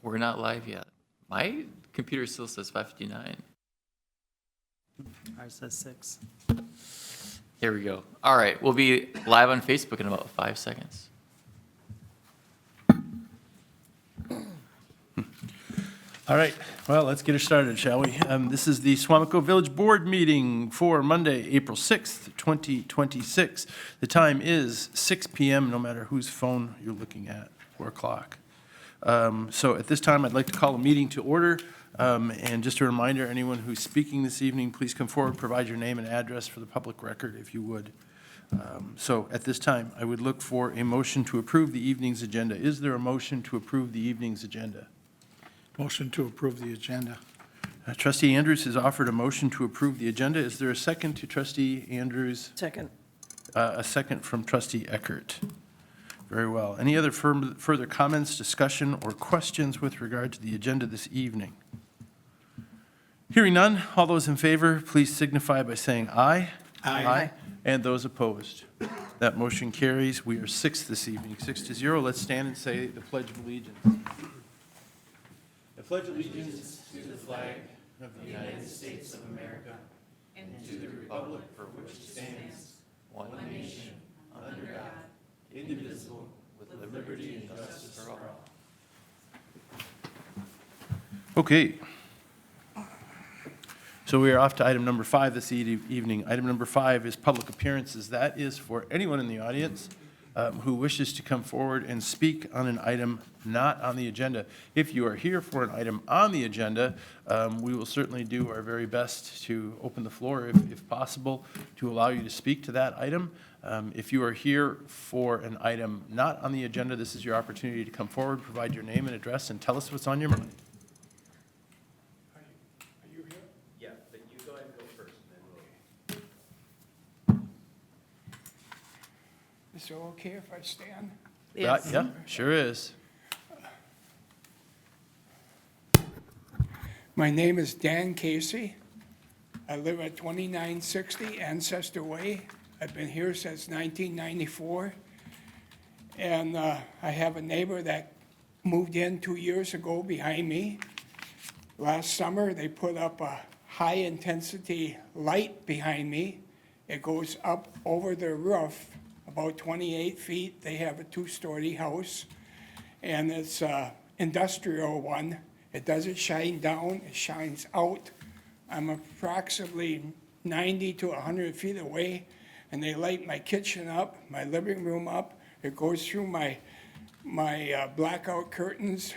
We're not live yet. My computer still says 5:59. Ours says 6. Here we go. All right, we'll be live on Facebook in about 5 seconds. All right, well, let's get it started, shall we? This is the Suamico Village Board meeting for Monday, April 6th, 2026. The time is 6 PM, no matter whose phone you're looking at, 4 o'clock. So at this time, I'd like to call a meeting to order. And just a reminder, anyone who's speaking this evening, please come forward, provide your name and address for the public record, if you would. So at this time, I would look for a motion to approve the evening's agenda. Is there a motion to approve the evening's agenda? Motion to approve the agenda. Trustee Andrews has offered a motion to approve the agenda. Is there a second to Trustee Andrews? Second. A second from Trustee Eckert. Very well. Any other further comments, discussion, or questions with regard to the agenda this evening? Hearing none, all those in favor, please signify by saying aye. Aye. And those opposed. That motion carries. We are 6 this evening, 6-0. Let's stand and say the Pledge of Allegiance. I pledge allegiance to the flag of the United States of America and to the republic for which it stands, one nation, under God, indivisible, with liberty and justice for all. Okay. So we are off to item number 5 this evening. Item number 5 is public appearances. That is for anyone in the audience who wishes to come forward and speak on an item not on the agenda. If you are here for an item on the agenda, we will certainly do our very best to open the floor, if possible, to allow you to speak to that item. If you are here for an item not on the agenda, this is your opportunity to come forward, provide your name and address, and tell us what's on your mind. Yeah, but you go ahead and go first, and then Is it okay if I stand? Yes. Yeah, sure is. My name is Dan Casey. I live at 2960 Ancestor Way. I've been here since 1994. And I have a neighbor that moved in 2 years ago behind me. Last summer, they put up a high-intensity light behind me. It goes up over the roof, about 28 feet. They have a 2-story house, and it's an industrial one. It doesn't shine down, it shines out. I'm approximately 90 to 100 feet away, and they light my kitchen up, my living room up. It goes through my blackout curtains.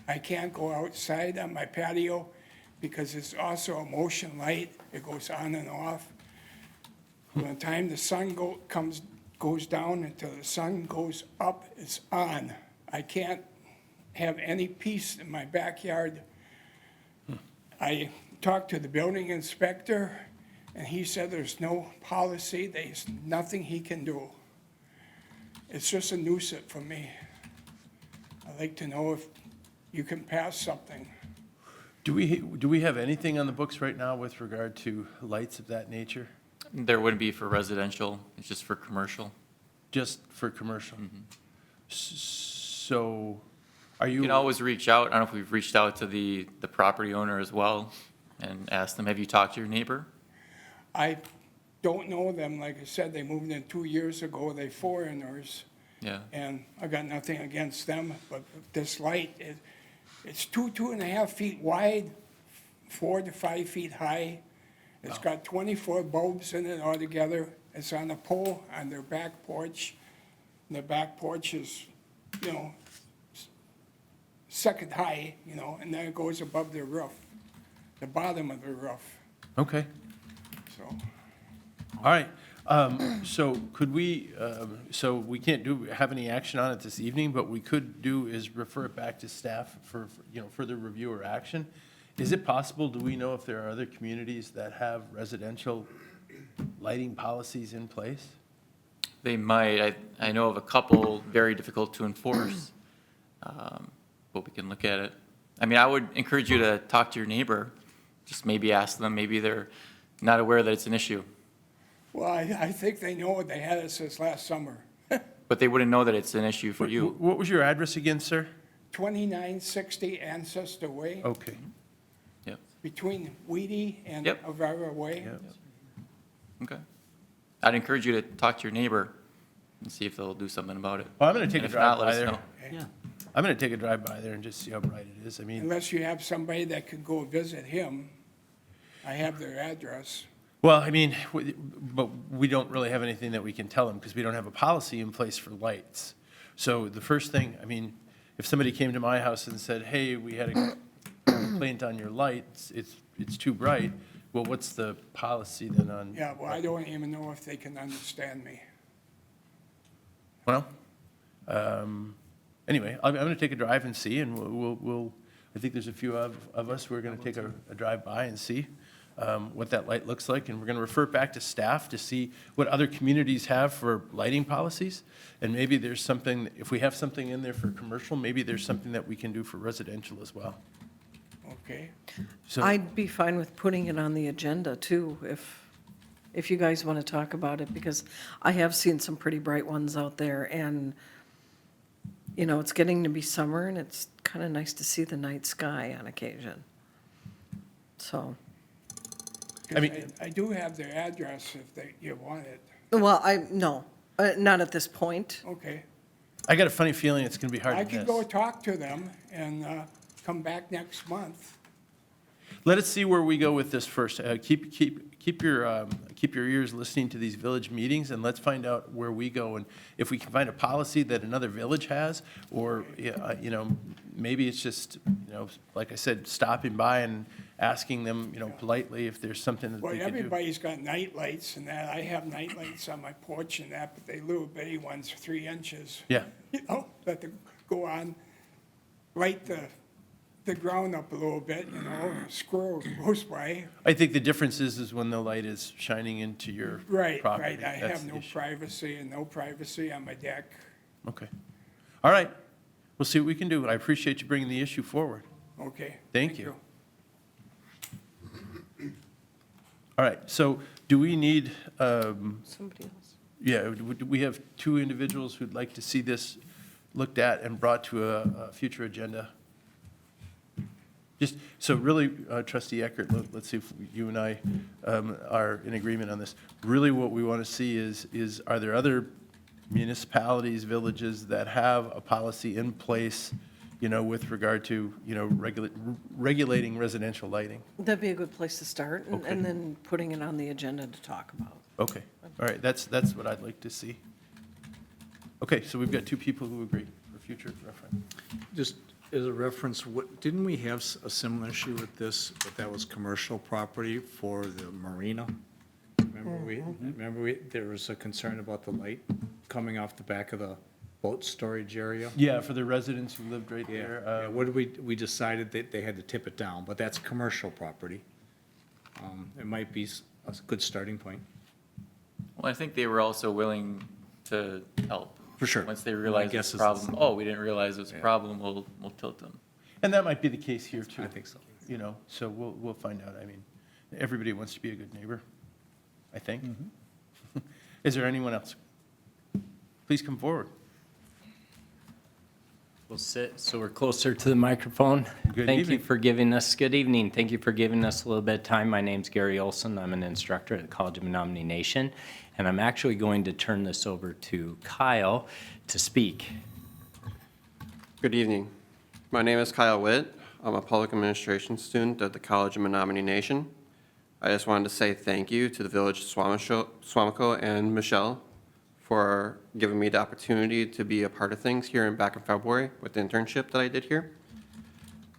I can't go outside on my patio because it's also a motion light. It goes on and off. From the time the sun goes down until the sun goes up, it's on. I can't have any peace in my backyard. I talked to the building inspector, and he said there's no policy, there's nothing he can do. It's just a nuisance for me. I'd like to know if you can pass something. Do we have anything on the books right now with regard to lights of that nature? there wouldn't be for residential, it's just for commercial. Just for commercial? So are You you? can always reach out, I don't know if we've reached out to the property owner as well and asked them, have you talked to your neighbor? I don't know them. Like I said, they moved in 2 years ago. They're foreigners, Yeah, and I got nothing against them. But this light, it's 2.5 feet wide, 4 to 5 feet high. It's got 24 bulbs in it altogether. It's on a pole on their back porch. And the back porch is, second high, and then it goes above the roof, the bottom of the roof, Okay, so. all right. So could we, so we can't have any action on it this evening, but we could do is refer it back to staff for further review or action. Is it possible, do we know if there are other communities that have residential lighting policies in place? they might. I know of a couple very difficult to enforce, but we can look at it. I mean, I would encourage you to talk to your neighbor, just maybe ask them, maybe they're not aware that it's an issue, Well, I think they know they had it since last summer. but they wouldn't know that it's an issue for you. What was your address again, sir? 2960 Ancestor Way, Okay, Yep, between Weedy and Yep. Avera Way. yeah. okay. I'd encourage you to talk to your neighbor and see if they'll do something about it. Well, I'm going to take And a if not, drive let by us there. know. Yeah. I'm going to take a drive by there and just see how bright it is. I mean, Unless you have somebody that could go visit him. I have their address. well, I mean, but we don't really have anything that we can tell them because we don't have a policy in place for lights. So the first thing, I mean, if somebody came to my house and said, hey, we had a complaint on your lights, it's too bright, well, what's the policy then on? Yeah, well, I don't even know if they can understand me. Well, anyway, I'm going to take a drive and see, and we'll, I think there's a few of us who are going to take a drive by and see what that light looks like, and we're going to refer it back to staff to see what other communities have for lighting policies, and maybe there's something, if we have something in there for commercial, maybe there's something that we can do for residential as well. Okay? So, I'd be fine with putting it on the agenda too, if you guys want to talk about it, because I have seen some pretty bright ones out there, and, you know, it's getting to be summer, and it's kind of nice to see the night sky on occasion. So, 'Cause I mean- I do have their address if you want it. well, no, not at this point. Okay. I got a funny feeling it's going to be hard I to could miss. go talk to them and come back next month. Let us see where we go with this first. Keep your ears listening to these village meetings, and let's find out where we go. And if we can find a policy that another village has, or, you know, maybe it's just, you know, like I said, stopping by and asking them, you know, politely if there's something that Well, they can do. everybody's got night lights and that. I have night lights on my porch and that, but they little bitty ones, 3 inches. Yeah, You know, that they go on, light the ground up a little bit, you know, a squirrel goes by. I think the difference is when the light is shining into your Right, property. right. I That's have the no issue. privacy and no privacy on my deck. Okay. All right. We'll see what we can do. I appreciate you bringing the issue forward. Okay. Thank you. All right, so do we need, Somebody else. yeah, do we have 2 individuals who'd like to see this looked at and brought to a future agenda? Just, so really, trustee Eckert, let's see if you and I are in agreement on this. Really what we want to see is are there other municipalities, villages that have a policy in place, you know, with regard to, you know, regulating residential lighting? That'd be a good place to start, Okay. and then putting it on the agenda to talk about. Okay, all right, that's what I'd like to see. Okay, so we've got 2 people who agree for future reference. Just as a reference, didn't we have a similar issue with this, but that was commercial property for the marina? Remember there was a concern about the light coming off the back of the boat storage area? Yeah, for the residents who lived right Yeah, there. yeah, what did we decided that they had to tip it down, but that's commercial property. It might be a good starting point. Well, I think they were also willing to help. For sure. Once they My realized guess it's a is the problem, same. oh, we didn't realize it was a Yeah. problem, we'll tilt them. And that might be the case here, too. I think so. You know, so we'll find out. I mean, everybody wants to be a good neighbor, I think. Is there anyone else? Please come forward. We'll sit so we're closer to the microphone. Good Thank evening. you for giving us, good evening. Thank you for giving us a little bit of time. My name's Gary Olson. I'm an instructor at the College of Menominee Nation, and I'm actually going to turn this over to Kyle to speak. Good evening. My name is Kyle Witt. I'm a public administration student at the College of Menominee Nation. I just wanted to say thank you to the Village of Suamico and Michelle for giving me the opportunity to be a part of things here back in February with the internship that I did here.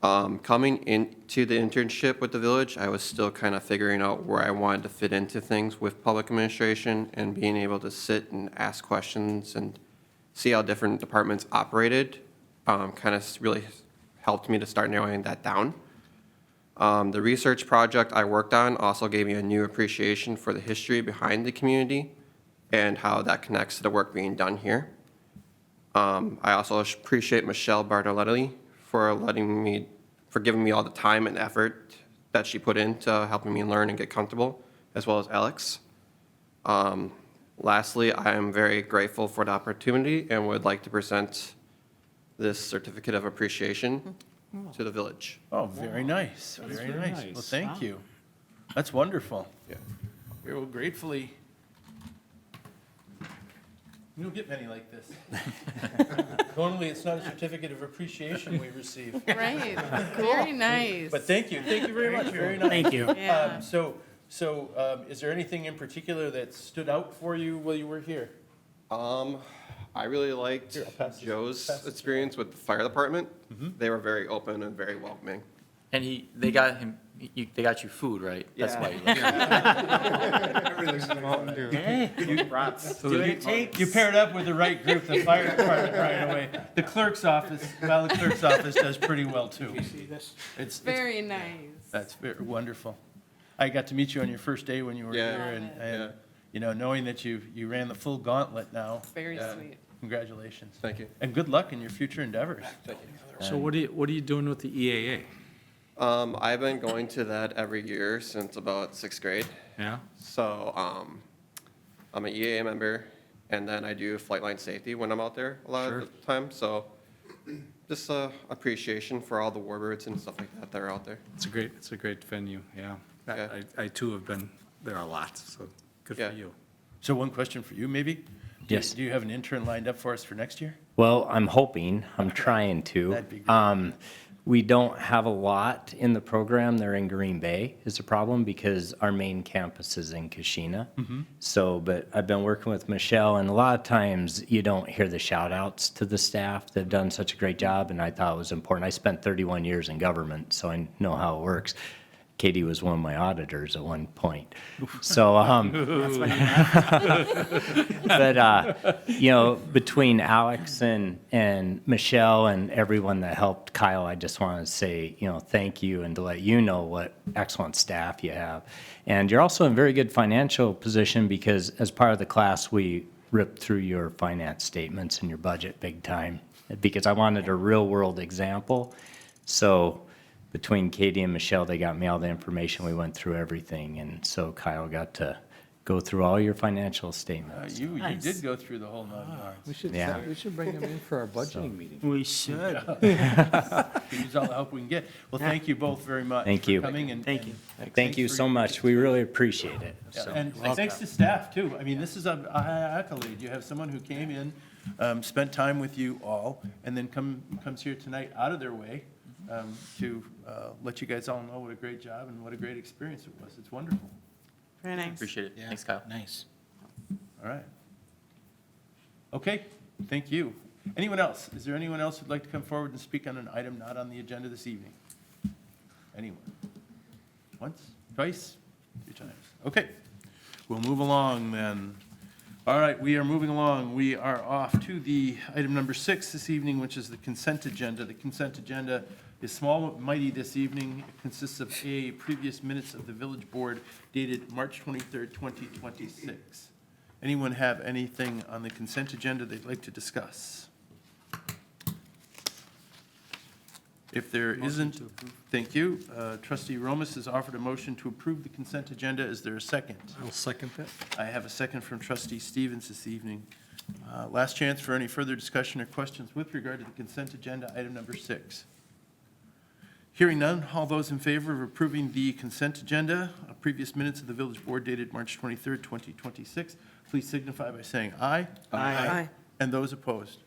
Coming into the internship with the village, I was still kind of figuring out where I wanted to fit into things with public administration, and being able to sit and ask questions and see how different departments operated kind of really helped me to start narrowing that down. The research project I worked on also gave me a new appreciation for the history behind the community and how that connects to the work being done here. I also appreciate Michelle Bartoletti for giving me all the time and effort that she put into helping me learn and get comfortable, as well as Alex. Lastly, I am very grateful for the opportunity and would like to present this certificate of appreciation to the village. Oh, very nice, very nice. Well, thank you. That's wonderful. Yeah. We will gratefully. We don't get many like this. Normally, it's not a certificate of appreciation we receive. Right, very nice. But thank you very much, very nice. Thank you. Yeah. So, is there anything in particular that stood out for you while you were here? I really liked Here, I'll pass this- Joe's pass this. experience with the fire department. They were very open and very welcoming. And they got they got you food, right? That's why you left. You paired up with the right group, the fire department right away. The clerk's office, well, the clerk's office does pretty well too. See this? It's, Very nice. that's very wonderful. I got to meet you on your first day when you were Yeah. here, and, Love Yeah. you know, knowing that you ran the full gauntlet now, Very Yeah. sweet. congratulations. Thank you. And good luck in your future endeavors. So what are you doing with the EAA? I've been going to that every year since about 6th grade. Yeah? So I'm an EAA member, and then I do flight line safety when I'm out there a lot Sure. of the time. So just appreciation for all the warbirds and stuff like that that are out there. It's a great venue, yeah. Yeah. I too have been there a lot, so good Yeah. for you. So one question for you, maybe? Yes. Do you have an intern lined up for us for next year? Well, I'm hoping, I'm trying to. That'd be great. We don't have a lot in the program. They're in Green Bay is a problem because our main campus is in Kashina. So, but I've been working with Michelle, and a lot of times you don't hear the shout outs to the staff. They've done such a great job, and I thought it was important. I spent 31 years in government, so I know how it works. Katie was one of my auditors at one point. So, but, you know, between Alex and Michelle and everyone that helped Kyle, I just want to say, you know, thank you and to let you know what excellent staff you have. And you're also in very good financial position because as part of the class, we ripped through your finance statements and your budget big time because I wanted a real world example. So, between Katie and Michelle, they got me all the information. We went through everything, and so Kyle got to go through all your financial statements. You did go through the whole 9 yards. Yeah. We should bring him in for our budgeting meeting. We should. Use all the help we can get. Well, thank you both very much. Thank for you. coming and. Thank you. Thank you so much. We really appreciate it. Yeah, So, and thanks to staff, too. I mean, this is a high accolade. You have someone who came in, spent time with you all, and then comes here tonight out of their way to let you guys all know what a great job and what a great experience it was. It's wonderful. Very nice. Appreciate it. Thanks, Kyle. Nice. All right. Okay, thank you. Anyone else? Is there anyone else who'd like to come forward and speak on an item not on the agenda this evening? Anyone? Once, twice, 3 times? Okay, we'll move along then. All right, we are moving along. We are off to the item number 6 this evening, which is the consent agenda. The consent agenda is small but mighty this evening. It consists of previous minutes of the village board dated March 23rd, 2026. Anyone have anything on the consent agenda they'd like to discuss? If there isn't, thank you. Trustee Romas has offered a motion to approve the consent agenda. Is there a second? I'll second that. I have a second from trustee Stevens this evening. Last chance for any further discussion or questions with regard to the consent agenda, item number 6. Hearing none, all those in favor of approving the consent agenda, previous minutes of the village board dated March 23rd, 2026, please signify by saying aye. Aye. And those opposed?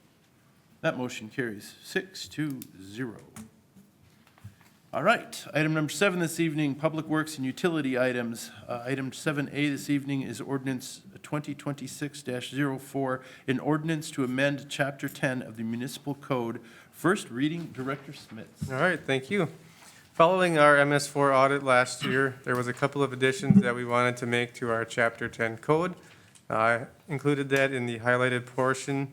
That motion carries 6-0. All right, item number 7 this evening, Public Works and Utility items. Item 7A this evening is ordinance 2026-04, an ordinance to amend Chapter 10 of the Municipal Code. First reading, Director Smits. All right, thank you. Following our MS4 audit last year, there was a couple of additions that we wanted to make to our Chapter 10 code. I included that in the highlighted portion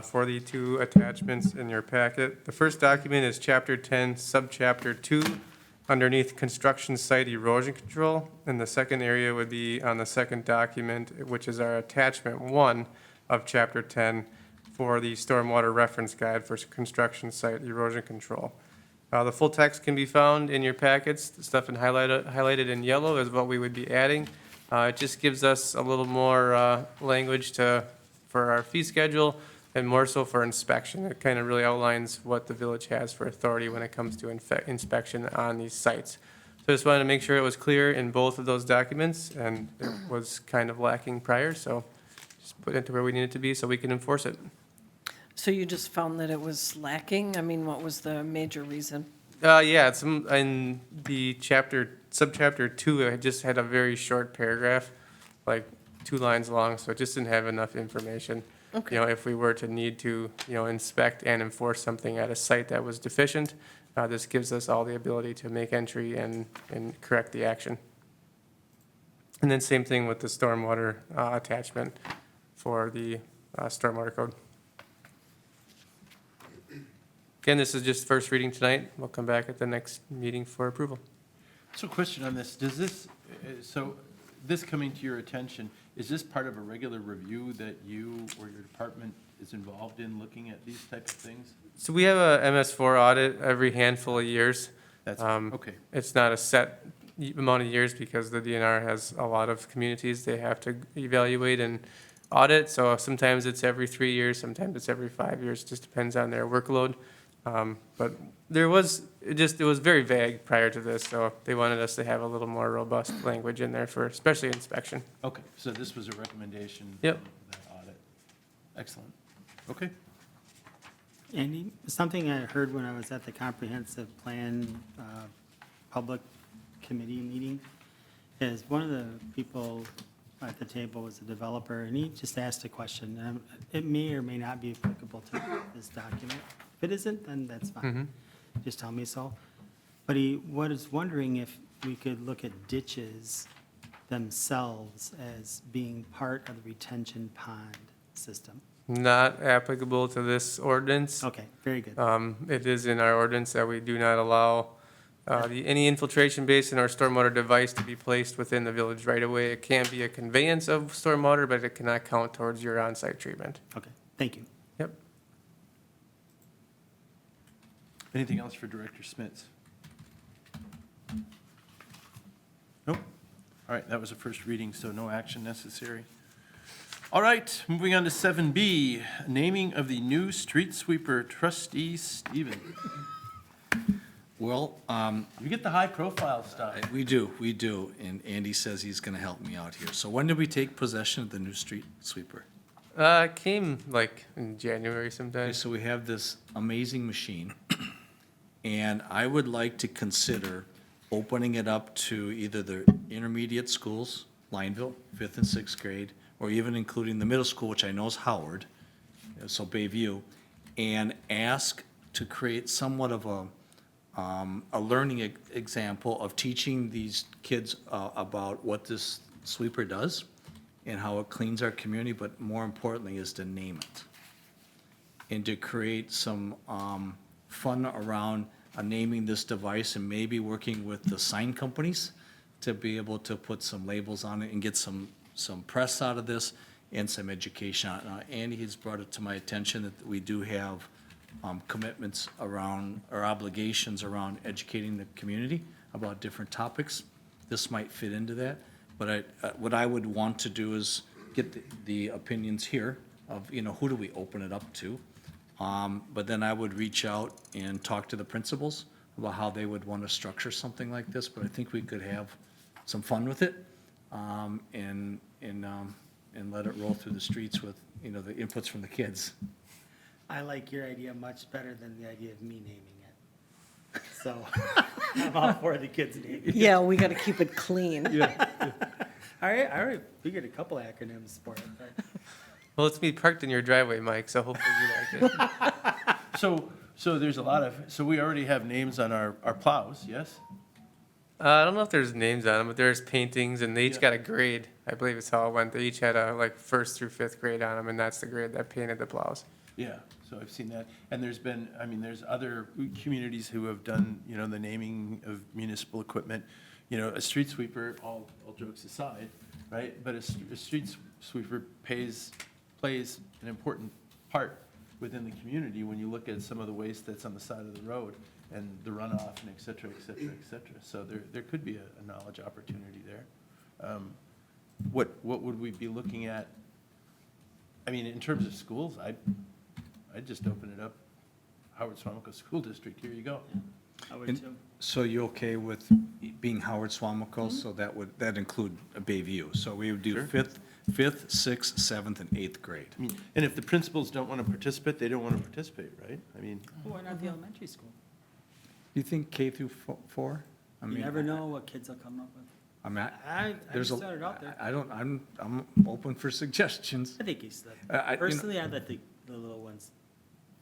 for the 2 attachments in your packet. The first document is Chapter 10, Subchapter 2, underneath construction site erosion control. And the second area would be on the second document, which is our attachment 1 of Chapter 10 for the stormwater reference guide for construction site erosion control. The full text can be found in your packets. The stuff highlighted in yellow is what we would be adding. It just gives us a little more language for our fee schedule, and more so for inspection. It kind of really outlines what the village has for authority when it comes to inspection on these sites. So I just wanted to make sure it was clear in both of those documents, and it was kind of lacking prior, so just put it to where we need it to be so we can enforce it. So you just found that it was lacking? I mean, what was the major reason? Yeah, it's in the subchapter 2, it just had a very short paragraph, like 2 lines long, so it just didn't have enough information. Okay. You know, if we were to need to, inspect and enforce something at a site that was deficient, this gives us all the ability to make entry and correct the action. And then same thing with the stormwater attachment for the stormwater code. Again, this is just first reading tonight. We'll come back at the next meeting for approval. So question on this, does this, so this coming to your attention, is this part of a regular review that you or your department is involved in looking at these type of things? So we have a MS4 audit every handful of years. That's, Um, okay, It's not a set amount of years because the DNR has a lot of communities they have to evaluate and audit. So sometimes it's every 3 years, sometimes it's every 5 years, just depends on their workload. But it was very vague prior to this, so they wanted us to have a little more robust language in there for especially inspection. okay, so this was a recommendation? Yep. of that audit. Excellent, okay. Andy, something I heard when I was at the comprehensive plan public committee meeting is one of the people at the table was a developer, and he just asked a question. It may or may not be applicable to this document. If it isn't, then that's fine. Just tell me so. But he was wondering if we could look at ditches themselves as being part of the retention pond system. Not applicable to this ordinance. Okay, very good. It is in our ordinance that we do not allow any infiltration basin or stormwater device to be placed within the village right away. It can be a conveyance of stormwater, but it cannot count towards your on-site treatment. Okay, thank you. Yep. Anything else for Director Smits? Nope. All right, that was a first reading, so no action necessary. All right, moving on to 7B, naming of the new street sweeper trustee Stephen. Well, You get the high profile stuff. we do, and Andy says he's gonna help me out here. So when did we take possession of the new street sweeper? It came like in January Okay, sometime. so we have this amazing machine, and I would like to consider opening it up to either the intermediate schools, Lineville, 5th and 6th grade, or even including the middle school, which I know is Howard, so Bayview, and ask to create somewhat of a learning example of teaching these kids about what this sweeper does and how it cleans our community, but more importantly is to name it. And to create some fun around naming this device and maybe working with the sign companies to be able to put some labels on it and get some press out of this and some education. Andy has brought it to my attention that we do have commitments around, or obligations around educating the community about different topics. This might fit into that, but what I would want to do is get the opinions here of, who do we open it up to? But then I would reach out and talk to the principals about how they would want to structure something like this, but I think we could have some fun with it, and let it roll through the streets with, the inputs from the kids. I like your idea much better than the idea of me naming it. So I'm all for the kids naming it. Yeah, we got to keep it clean. I already figured a couple acronyms for it, but Well, it's me parked in your driveway, Mike, so hopefully you like it. So there's a lot of, so we already have names on our plows, yes? I don't know if there's names on them, but there's paintings, and they each Yeah. got a grade. I believe it's how it went. They each had a, 1st through 5th grade on them, and that's the grade that painted the plows. Yeah, so I've seen that. And there's been, there's other communities who have done, the naming of municipal equipment. A street sweeper, all jokes aside, right? But a street sweeper plays an important part within the community when you look at some of the waste that's on the side of the road and the runoff and et cetera, et cetera, et cetera. So there could be a knowledge opportunity there. What would we be looking at? In terms of schools, I'd just open it up. Howard Suamico School District, here you go. I would And too. so you okay with being Howard Suamico? So that include a Bayview. So we would do Sure. fifth, sixth, seventh, and eighth grade. I mean, and if the principals don't want to participate, they don't want to participate, right? I mean, Why not the elementary school? You think K through four? I You mean, never know what kids will come up with. I mean, I there's just a, started out there. I don't, I'm open for suggestions. I think he's, I- you know- personally, I'd let the little ones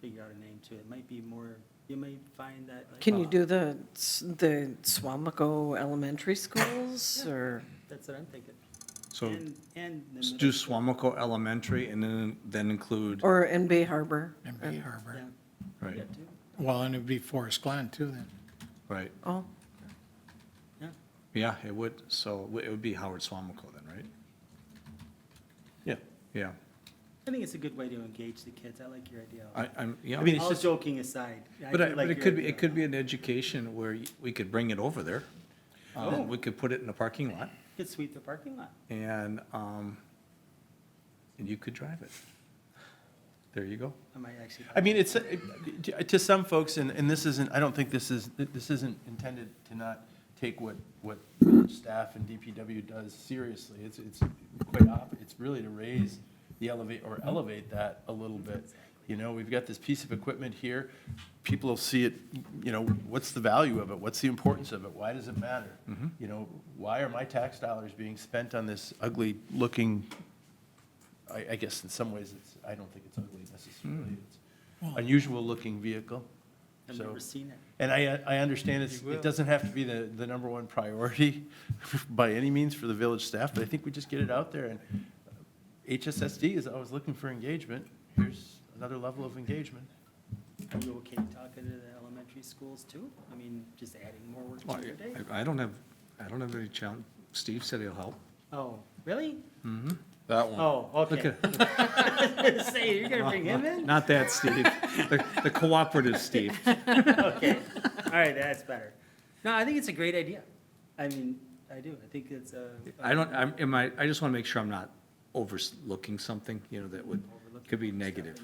figure out a name to it. It might be more, you might find that. like, Can you do the Suamico Elementary Schools, or? That's what I'm thinking. So And the do middle school. Suamico Elementary and then include, Or in Bay Harbor? And Bay Harbor. Yeah, right, that too. Well, and it'd be Forest Glen too then. right. Oh, Yeah. Yeah, it would, so it would be Howard Suamico then, right? yeah. Yeah. I think it's a good way to engage the kids. I like your idea. Yeah. I mean, it's All just, joking aside. I But do I- but like it your could be, idea. it could be an education where we could bring it over there. We could put it in the parking lot Could sweep the parking lot. and you could drive it. There you go. I might actually. I mean, it's, to some folks, and this isn't, I don't think this isn't intended to not take what village staff and DPW does seriously. It's it's really to raise the elevate that a little bit. You know, we've got this piece of equipment here. People will see it, you know, what's the value of it? What's the importance of it? Why does it matter? You know, why are my tax dollars being spent on this ugly looking, I guess in some ways I don't think it's ugly necessarily. It's unusual looking vehicle. I've So- never seen it. And I understand it doesn't have to be the number one priority by any means for the village staff, but I think we just get it out there. And HSSD is always looking for engagement. Here's another level of engagement. Are you okay talking to the elementary schools too? I mean, just adding more work Well, to your day? I don't have any challenge. Steve said he'll help. Oh, really? That one. Oh, okay. Say, you're gonna bring him in? Not that Steve, the cooperative Steve. Okay, all right, that's better. No, I think it's a great idea. I mean, I do. I think it's a. I just want to make sure I'm not overlooking something, you know, that could be negative.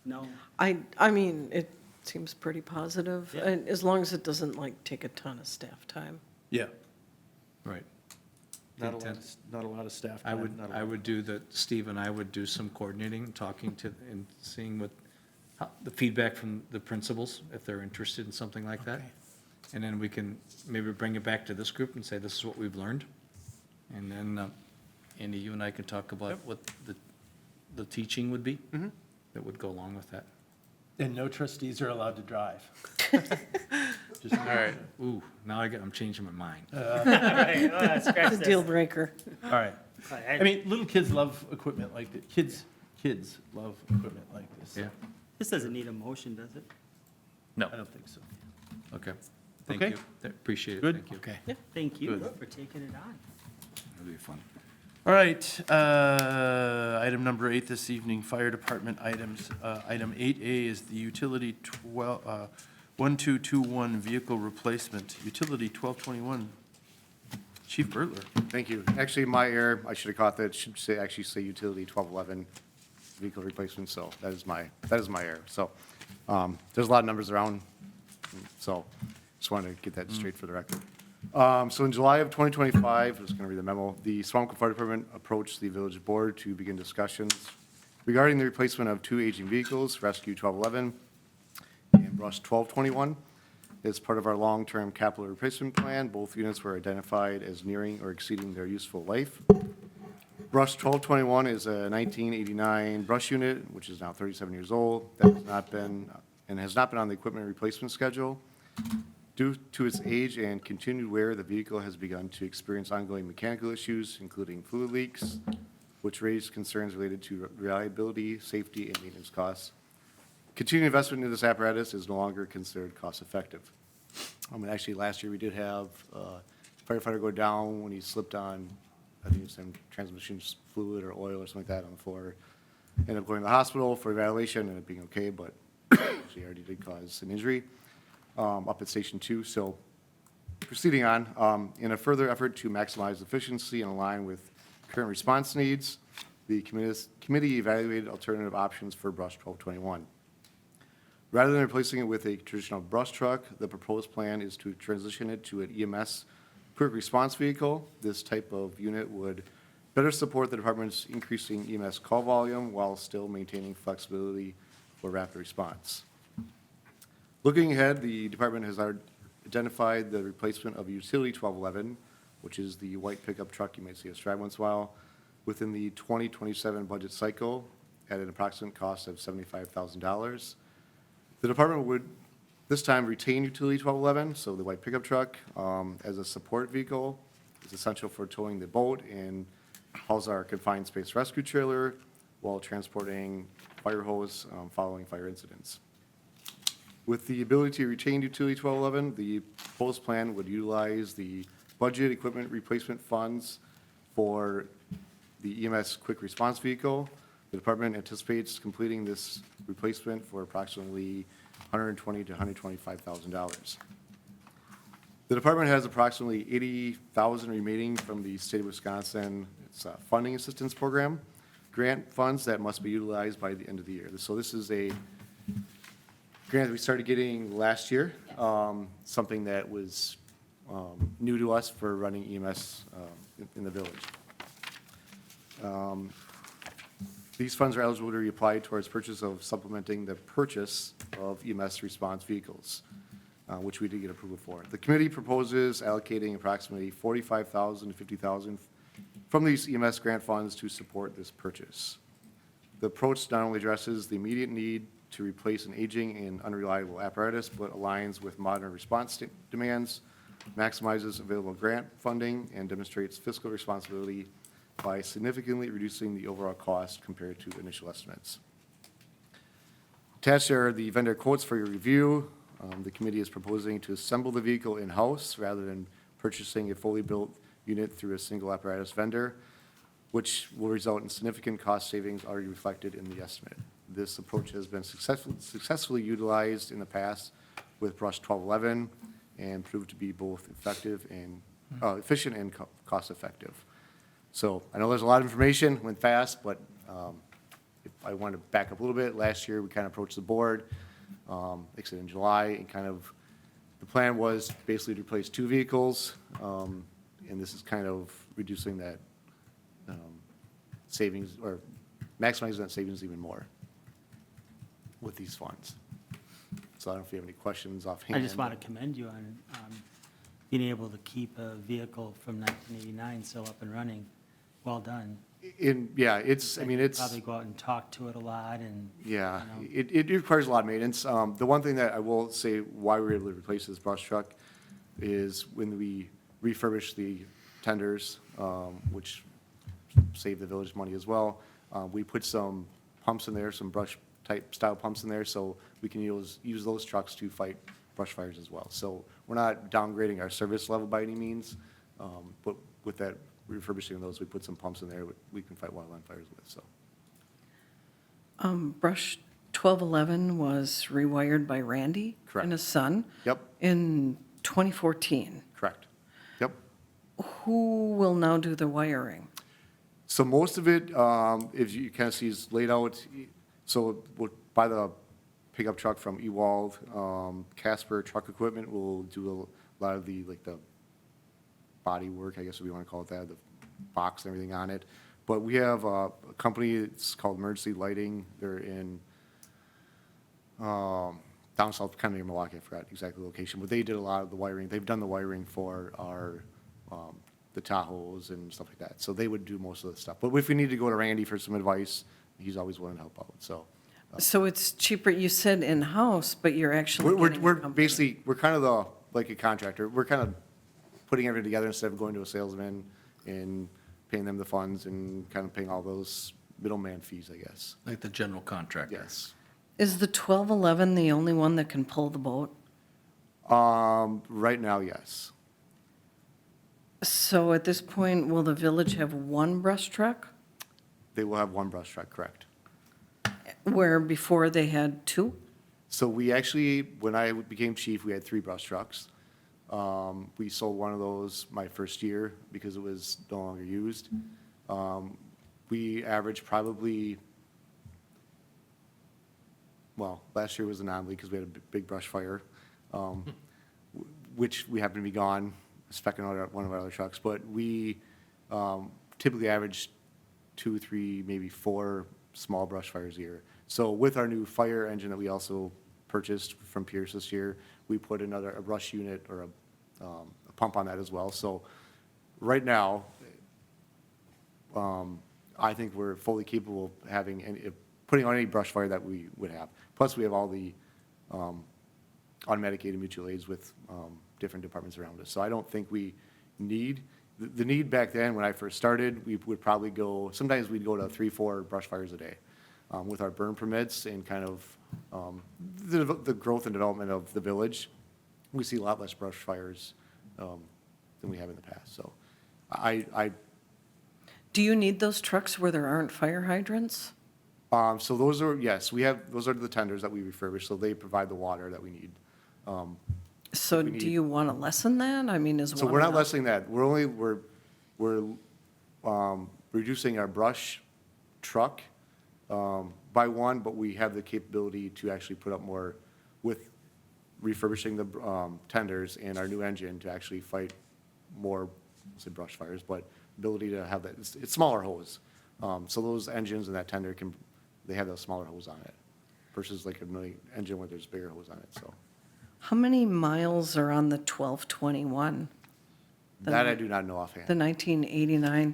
No, I mean, it seems pretty positive, Yeah. and as long as it doesn't like take a ton of staff time. Yeah. Right. Not a lot of staff I time. would, not a I lot. would do that, Steve and I would do some coordinating, talking to, and seeing the feedback from the principals, if they're interested in something like that. And then we can maybe bring it back to this group and say, this is what we've learned. And then, Andy, you and I can talk about what the teaching would be that would go along with that. And no trustees are allowed to drive. Just- All right. Ooh, now I'm changing my mind. all right, scratch It's a deal this. breaker. All right. All right, I mean, little kids love equipment like this. Kids love equipment like this. Yeah, This doesn't need a motion, does it? No, I don't think so. okay. Thank Okay. you. Appreciate it. Good. Thank you. Okay. Thank you Good. for taking it on. It'll be fun. All right, item number 8 this evening, fire department items. Item 8A is the utility 1221 vehicle replacement. Utility 1221. Chief Bertler. Thank you. Actually, my error, I should have caught that. It should say, actually say utility 1211 vehicle replacement, so that is my error. So, there's a lot of numbers around, so just wanted to get that straight for the record. So in July of 2025, I'm just going to read the memo, the Suamico Fire Department approached the village board to begin discussions regarding the replacement of 2 aging vehicles, Rescue 1211 and Brush 1221. As part of our long-term capital replacement plan, both units were identified as nearing or exceeding their useful life. Brush 1221 is a 1989 brush unit, which is now 37 years old, that has not been on the equipment replacement schedule. Due to its age and continued wear, the vehicle has begun to experience ongoing mechanical issues, including fluid leaks, which raised concerns related to reliability, safety, and maintenance costs. Continued investment into this apparatus is no longer considered cost-effective. And actually, last year, we did have a firefighter go down when he slipped on, I think it was some transmission fluid or oil or something like that on the floor. Ended up going to the hospital for evaluation and it being okay, but actually already did cause an injury up at Station 2. So proceeding on, in a further effort to maximize efficiency and align with current response needs, the committee evaluated alternative options for Brush 1221. Rather than replacing it with a traditional brush truck, the proposed plan is to transition it to an EMS quick response vehicle. This type of unit would better support the department's increasing EMS call volume while still maintaining flexibility for rapid response. Looking ahead, the department has identified the replacement of utility 1211, which is the white pickup truck you may see us drive once in a while, within the 2027 budget cycle at an approximate cost of $75,000. The department would this time retain utility 1211, so the white pickup truck, as a support vehicle. It's essential for towing the boat and hauls our confined space rescue trailer while transporting fire hose following fire incidents. With the ability to retain utility 1211, the proposed plan would utilize the budget equipment replacement funds for the EMS quick response vehicle. The department anticipates completing this replacement for approximately $120,000 to $125,000. The department has approximately $80,000 remaining from the state of Wisconsin funding assistance program grant funds that must be utilized by the end of the year. So this is a grant that we started getting last year, something that was new to us for running EMS in the village. These funds are eligible to be applied towards purchase of supplementing the purchase of EMS response vehicles, which we did get approval for. The committee proposes allocating approximately $45,000 to $50,000 from these EMS grant funds to support this purchase. The approach not only addresses the immediate need to replace an aging and unreliable apparatus, but aligns with modern response demands, maximizes available grant funding, and demonstrates fiscal responsibility by significantly reducing the overall cost compared to initial estimates. Attached are the vendor quotes for your review. The committee is proposing to assemble the vehicle in-house rather than purchasing a fully built unit through a single apparatus vendor, which will result in significant cost savings already reflected in the estimate. This approach has been successfully utilized in the past with Brush 1211 and proved to be both effective and efficient and cost-effective. So I know there's a lot of information, went fast, but if I want to back up a little bit, last year we kind of approached the board, like I said, in July, and kind of, the plan was basically to replace two vehicles, and this is kind of reducing that savings, or maximizing that savings even more with these funds. So I don't know if you have any questions offhand. I just want to commend you on being able to keep a vehicle from 1989 still up and running. Well done. Yeah, it's, I mean, it's. Probably go out and talk to it a lot and. Yeah, you know. it requires a lot of maintenance. The one thing that I will say why we were able to replace this brush truck is when we refurbished the tenders, which saved the village money as well, we put some pumps in there, some brush type style pumps in there, so we can use those trucks to fight brush fires as well. So we're not downgrading our service level by any means, but with that refurbishing those, we put some pumps in there we can fight wildland fires with, so. Brush 1211 was rewired by Randy Correct. and his son Yep, in 2014. correct. Yep. Who will now do the wiring? So most of it, if you kind of see is laid out, so we'll buy the pickup truck from Ewald. Casper Truck Equipment will do a lot of the, like the body work, I guess if we want to call it that, the box and everything on it. But we have a company, it's called Emergency Lighting. They're in down south, kind of near Milwaukee, I forgot exactly the location, but they did a lot of the wiring. They've done the wiring for our, the Tahoes and stuff like that. So they would do most of the stuff. But if we need to go to Randy for some advice, he's always willing to help out, so. So it's cheaper, you said in-house, but you're actually getting a We're company. basically, we're kind of like a contractor. We're kind of putting everything together instead of going to a salesman and paying them the funds and kind of paying all those middleman fees, I guess. Like the general contractor. Yes. Is the 1211 the only one that can pull the boat? Right now, yes. So at this point, will the village have one brush truck, They will have one brush truck, correct. where before they had two? So we actually, when I became chief, we had 3 brush trucks. We sold one of those my first year because it was no longer used. We averaged probably well, last year was an anomaly because we had a big brush fire, which we happened to be gone, specking out one of our other trucks. But we typically average 2, 3, maybe 4 small brush fires a year. So with our new fire engine that we also purchased from Pierce this year, we put a brush unit or a pump on that as well. So right now, I think we're fully capable of putting on any brush fire that we would have. Plus, we have all the unmedicated mutual aids with different departments around us. So I don't think we need, the need back then, when I first started, we would probably go, sometimes we'd go to 3, 4 brush fires a day. With our burn permits and kind of the growth and development of the village, we see a lot less brush fires than we have in the past. So Do you need those trucks where there aren't fire hydrants? so those are, yes, those are the tenders that we refurbish, so they provide the water that we need. So do you want to lessen that? I mean, is So one we're not enough? lessening that. We're reducing our brush truck by 1, but we have the capability to actually put up more with refurbishing the tenders and our new engine to actually fight more, say, brush fires, but ability to have that, it's smaller hose. So those engines and that tender they have those smaller hose on it versus like an engine where there's bigger hose on it, so. How many miles are on the 1221? That I do not know offhand. The 1989?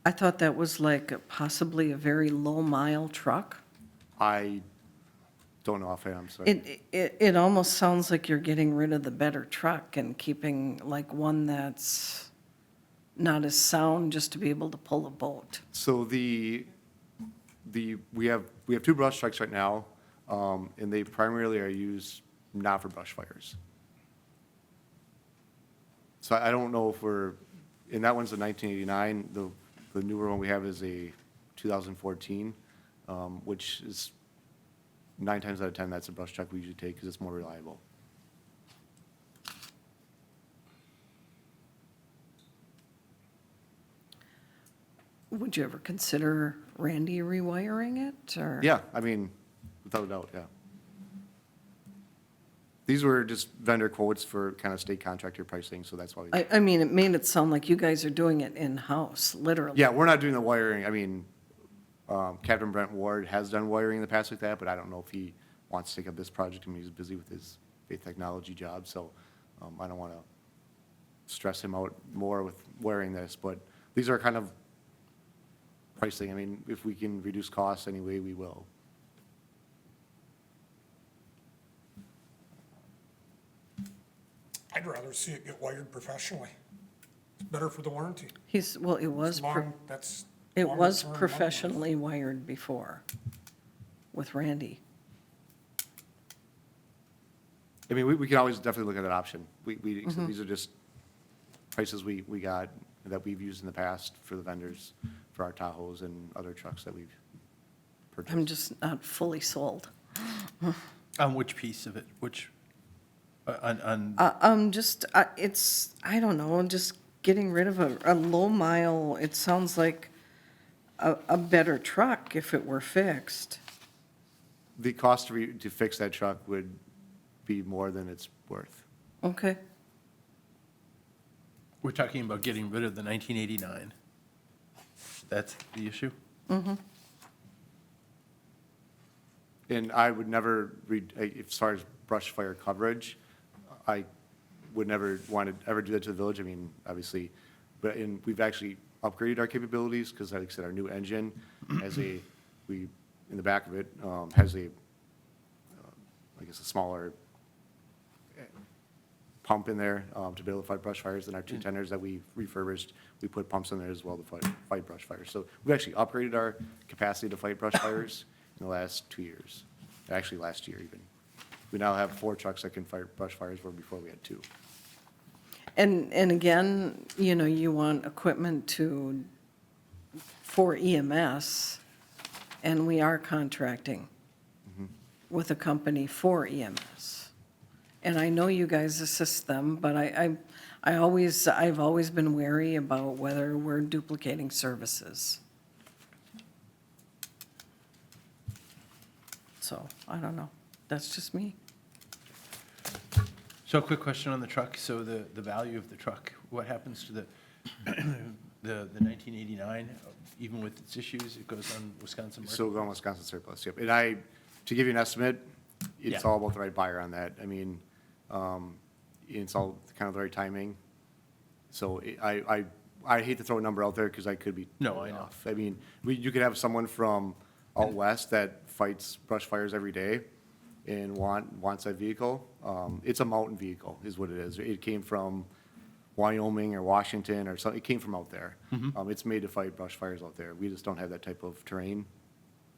I thought that was like possibly a very low-mile truck. I don't know offhand, I'm sorry. It almost sounds like you're getting rid of the better truck and keeping like one that's not as sound just to be able to pull a boat. So we have 2 brush trucks right now, and they primarily are used not for brush fires. So I don't know if and that one's a 1989, the newer one we have is a 2014, which is 9 times out of 10, that's a brush truck we usually take because it's more reliable. Would you ever consider Randy rewiring it, or? Yeah, I mean, without a doubt, yeah. These were just vendor quotes for kind of state contractor pricing, so that's why. I mean, it made it sound like you guys are doing it in-house, literally. Yeah, we're not doing the wiring. I mean, Captain Brent Ward has done wiring in the past like that, but I don't know if he wants to take up this project. I mean, he's busy with his faith technology job, so I don't want to stress him out more with wiring this, but these are kind of pricing. I mean, if we can reduce costs any way, we will. I'd rather see it get wired professionally. It's better for the warranty. Well, it was, It's long- that's it longer was term, professionally wired before with Randy. I mean, we can always definitely look at that option. These are just prices we got that we've used in the past for the vendors, for our Tahoes and other trucks that we've purchased. I'm just not fully sold. On which piece of it? Which, on, I don't know, just getting rid of a low mile, it sounds like a better truck if it were fixed. The cost to fix that truck would be more than it's worth. Okay. we're talking about getting rid of the 1989. That's the issue? And I would never, as far as brush fire coverage, I would never want to ever do that to the village. I mean, obviously, we've actually upgraded our capabilities because, like I said, our new engine has in the back of it, has I guess, a smaller pump in there to be able to fight brush fires. And our 2 tenders that we refurbished, we put pumps in there as well to fight brush fires. So we've actually upgraded our capacity to fight brush fires in the last 2 years, actually last year even. We now have 4 trucks that can fight brush fires where before we had 2. And again, you want equipment for EMS, and we are contracting with a company for EMS. And I know you guys assist them, but I've always been wary about whether we're duplicating services. so I don't know. That's just me. So a quick question on the truck. So the value of the truck, what happens to the 1989, even with its issues, it goes on Wisconsin market? So go on Wisconsin surplus, yep. And to give you an estimate, it's Yeah. all about the right buyer on that. I mean, it's all kind of the right timing. So I hate to throw a number out there because I could be No, totally I know. off. I mean, you could have someone from out west that fights brush fires every day and wants that vehicle. It's a mountain vehicle is what it is. It came from Wyoming or Washington or something. It came from out there. It's made to fight brush fires out there. We just don't have that type of terrain.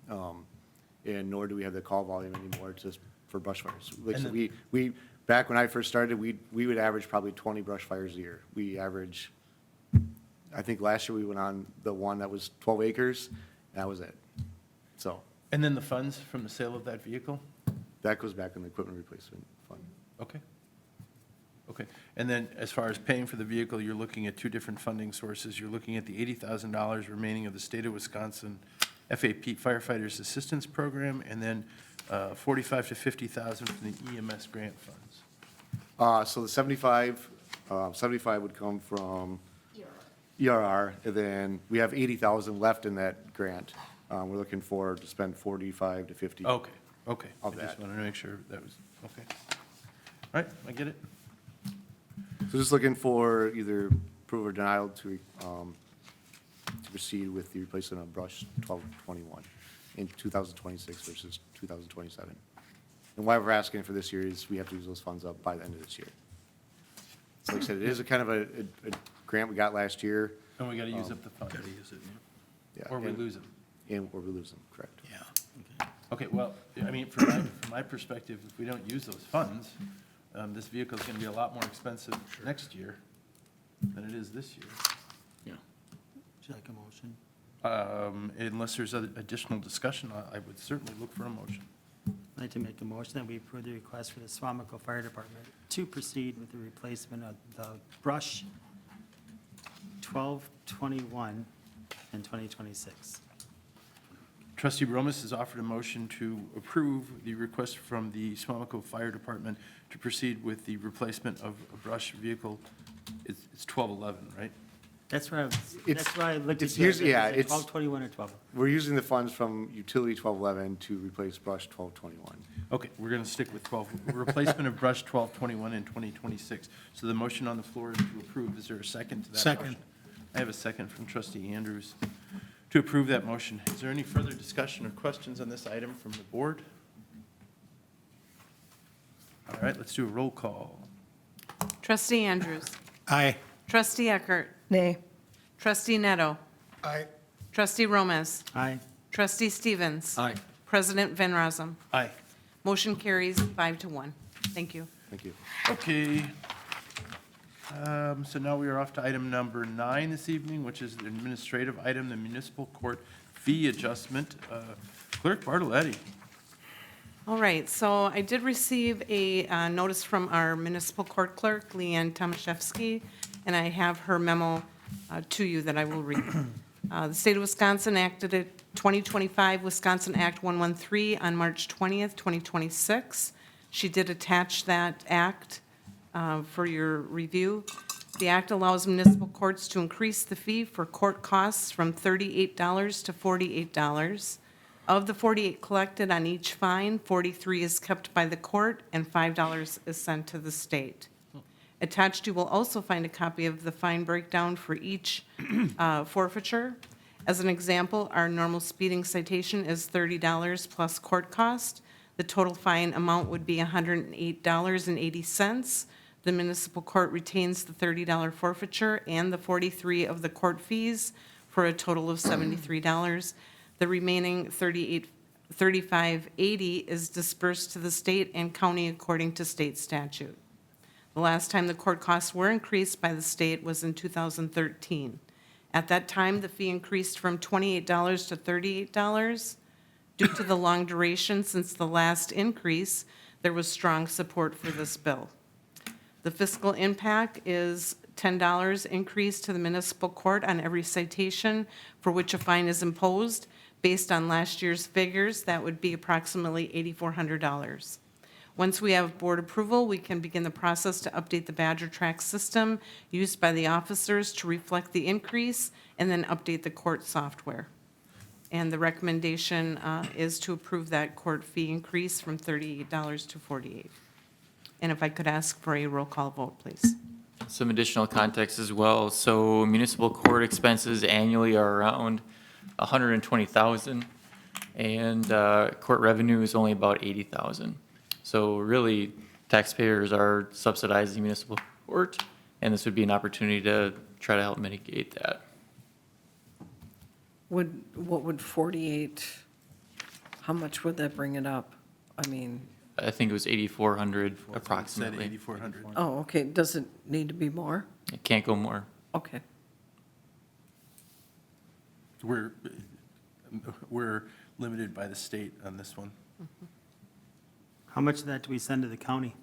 And nor do we have the call volume anymore just for brush fires. Like, And so the- we, back when I first started, we would average probably 20 brush fires a year. We average, I think last year we went on the one that was 12 acres, and that was it. So And then the funds from the sale of that vehicle? that goes back in the equipment replacement fund. Okay. Okay. And then as far as paying for the vehicle, you're looking at two different funding sources. You're looking at the $80,000 remaining of the state of Wisconsin FAP Firefighters Assistance Program, and then 45 to 50,000 from the EMS grant funds. So the 75 would come from ERR, and then we have 80,000 left in that grant. We're looking to spend 45 to 50. Okay, okay. I Of just that. wanted to make sure that was, okay. All right, I get it. So just looking for either approval or denial to proceed with the replacement of brush 1221 in 2026 versus 2027. And why we're asking for this year is we have to use those funds up by the end of this year. So like I said, it is a kind of a grant we got last year. And we got to use up the funds. Yeah, Or we and- lose them. Or we lose them, correct. Yeah. Okay, well, I mean, from my perspective, if we don't use those funds, this vehicle is going to be a lot more expensive next year than it is this year. Would you like a motion? Unless there's additional discussion, I would certainly look for a motion. I'd like to make a motion that we approve the request for the Suamico Fire Department to proceed with the replacement of the brush 1221 in 2026. Trustee Bromas has offered a motion to approve the request from the Suamico Fire Department to proceed with the replacement of a brush vehicle. It's 1211, right? That's where I was, It's- that's why I looked at it's you. usually- yeah, it's- 1221 or 12. We're using the funds from utility 1211 to replace brush 1221. Okay, we're going to stick with 12, replacement of brush 1221 in 2026. So the motion on the floor is to approve. Is there a second to that Second. motion? I have a second from trustee Andrews to approve that motion. Is there any further discussion or questions on this item from the board? All right, let's do a roll call. Trustee Andrews. Aye. Trustee Eckert. Nay. Trustee Neto. I, Trustee Gomez. Aye. Trustee Stevens. Aye. President Van Rossum. Aye. Motion carries 5-1. Thank you. Thank you. Okay. So now we are off to item number 9 this evening, which is the administrative item, the municipal court fee adjustment. Clerk Bartoletti. All right, so I did receive a notice from our municipal court clerk, Leanne Tomaszewski, and I have her memo to you that I will read. The state of Wisconsin acted at 2025 Wisconsin Act 113 on March 20th, 2026. She did attach that act for your review. The act allows municipal courts to increase the fee for court costs from $38 to $48. Of the 48 collected on each fine, 43 is kept by the court and $5 is sent to the state. Attached, you will also find a copy of the fine breakdown for each forfeiture. As an example, our normal speeding citation is $30 plus court cost. The total fine amount would be $108.80. The municipal court retains the $30 forfeiture and the 43 of the court fees for a total of $73. The remaining $35.80 is dispersed to the state and county according to state statute. The last time the court costs were increased by the state was in 2013. At that time, the fee increased from $28 to $38. Due to the long duration since the last increase, there was strong support for this bill. The fiscal impact is $10 increase to the municipal court on every citation for which a fine is imposed. Based on last year's figures, that would be approximately $8,400. Once we have board approval, we can begin the process to update the Badger Track system used by the officers to reflect the increase, and then update the court software. And the recommendation is to approve that court fee increase from $38 to $48. And if I could ask for a roll call vote, please. Some additional context as well. So municipal court expenses annually are around 120,000, and court revenue is only about 80,000. So really, taxpayers are subsidizing municipal court, and this would be an opportunity to try to help mitigate that. What would 48, how much would that bring it up? I mean, I think it was 8,400 Said approximately. 8,400. oh, okay, does it need to be more? It can't go more. Okay. We're limited by the state on this one. How much of that do we send to the county?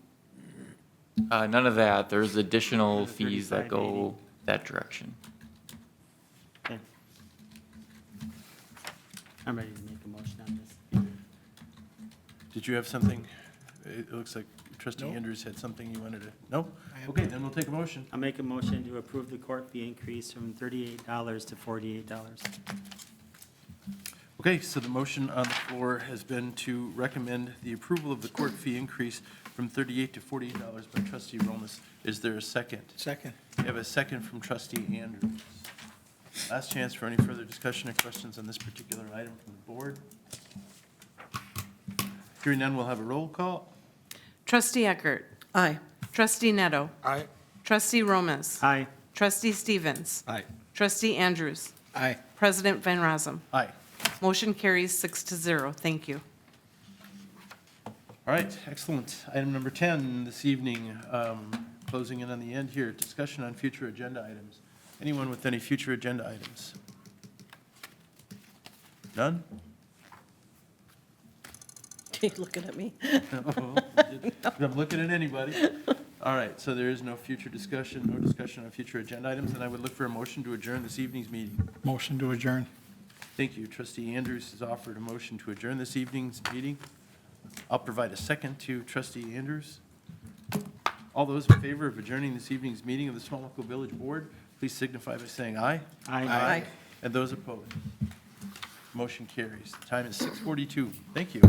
None of that. There's additional The fees that go 35.80. that direction. Okay. I'm ready to make a motion on this. Did you have something? It looks like trustee Andrews had something you wanted to, no? Okay, then we'll take a motion. I'll make a motion to approve the court fee increase from $38 to $48. Okay, so the motion on the floor has been to recommend the approval of the court fee increase from $38 to $48 by trustee Romas. Is there a second? Second. We have a second from trustee Andrews. Last chance for any further discussion or questions on this particular item from the board. Hearing none, we'll have a roll call. Trustee Eckert. Aye. Trustee Neto. Aye. Trustee Romas. Aye. Trustee Stevens. Aye. Trustee Andrews. Aye. President Van Rossum. Aye. Motion carries 6-0. Thank you. All right, excellent. Item number 10 this evening, closing in on the end here, discussion on future agenda items. Anyone with any future agenda items? None? You looking at me? I'm looking at anybody. All right, so there is no future discussion, no discussion on future agenda items, and I would look for a motion to adjourn this evening's meeting. Motion to adjourn. Thank you. Trustee Andrews has offered a motion to adjourn this evening's meeting. I'll provide a second to trustee Andrews. All those in favor of adjourning this evening's meeting of the Suamico Village Board, please signify by saying aye. Aye. And those opposed? Motion carries. The time is 6:42. Thank you.